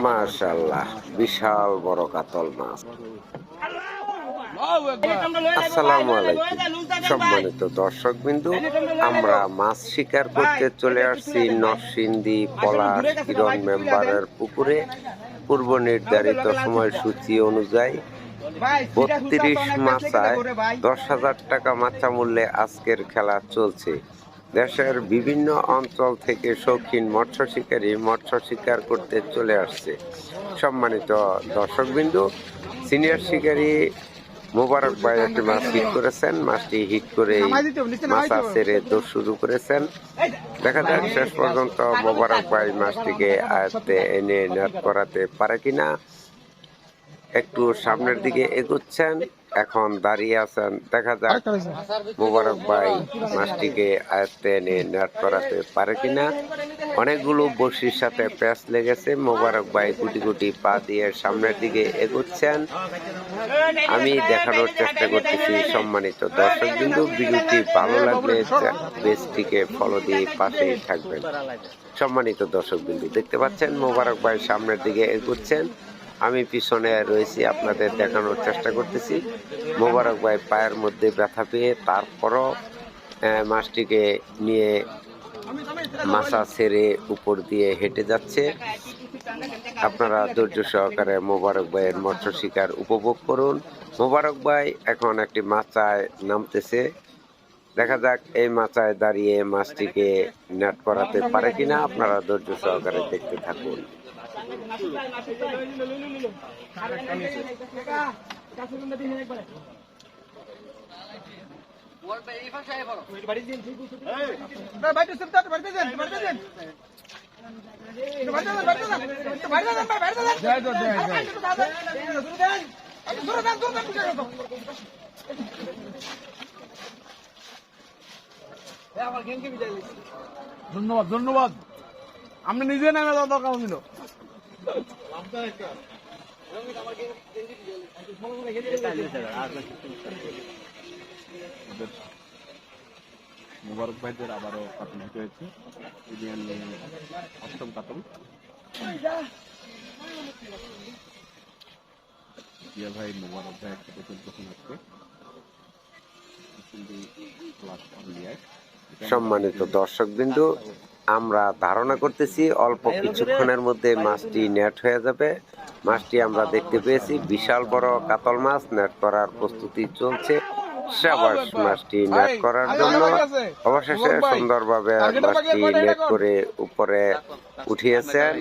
মাশাআল্লাহ, বিশাল বড় কাতল মাছ। আসসালামু আলাইকুম সম্মানিত দর্শক বিন্দু, আমরা মাছ শিকার করতে চলে আসছি নরসিংদী পলাশ কিরণ মেম্বারের পুকুরে। পূর্ব নির্ধারিত সময়সূচি অনুযায়ী 32 মাচায় 10,000 টাকা মাচা মূল্যে আজকের খেলা চলছে। দেশের বিভিন্ন অঞ্চল থেকে শৌখিন মৎস্য শিকারী মৎস্য শিকার করতে চলে আসছে। সম্মানিত দর্শকবিন্দু, সিনিয়র শিকারী মোবারক ভাই একটি মাছ হিট করেছেন। মাছটি হিট করে মাছা ছেড়ে দৌড় শুরু করেছেন। দেখা যাক শেষ পর্যন্ত মোবারক ভাই মাছটিকে আয়ত্তে এনে নেট করাতে পারে কিনা। একটু সামনের দিকে এগোচ্ছেন, এখন দাঁড়িয়ে আছেন। দেখা যাক মোবারক ভাই মাছটিকে আয়ত্তে এনে নেট করাতে পারে কিনা। অনেকগুলো বড়শির সাথে প্যাঁচ লেগেছে। মোবারক ভাই গুটি গুটি পা দিয়ে সামনের দিকে এগোচ্ছেন। আমি দেখানোর চেষ্টা করতেছি। সম্মানিত দর্শক বিন্দু, ভিডিওটি ভালো লাগলে পেজটিকে ফলো দিয়ে পাশেই থাকবেন। সম্মানিত দর্শক বিন্দু, দেখতে পাচ্ছেন মোবারক ভাই সামনের দিকে এগোচ্ছেন, আমি পিছনে রয়েছি, আপনাদের দেখানোর চেষ্টা করতেছি। মোবারক ভাই পায়ের মধ্যে ব্যথা পেয়ে তারপরও মাছটিকে নিয়ে মাছা ছেড়ে উপর দিয়ে হেঁটে যাচ্ছে। আপনারা ধৈর্য সহকারে মোবারক ভাইয়ের মৎস্য শিকার উপভোগ করুন। মোবারক ভাই এখন একটি মাচায় নামতেছে। দেখা যাক এই মাচায় দাঁড়িয়ে মাছটিকে নেট করাতে পারে কিনা। আপনারা ধৈর্য সহকারে দেখতে থাকুন। ধন্যবাদ ধন্যবাদ, আপনি নিজে নেমে যাওয়া দরকার ছিল। মোবারক ভাইদের আবারও কাতল হিট হয়েছে, অষ্টম কাতল। ভাই মোবারক ভাই একটা বোতল যখন আসবে। সম্মানিত দর্শক বিন্দু, আমরা ধারণা করতেছি অল্প কিছুক্ষণের মধ্যে মাছটি নেট হয়ে যাবে। মাছটি আমরা দেখতে পেয়েছি, বিশাল বড় কাতল মাছ। নেট করার প্রস্তুতি চলছে। সাবাস, মাছটি নেট করার জন্য অবশেষে সুন্দরভাবে মাছটি নেট করে উপরে উঠিয়েছেন।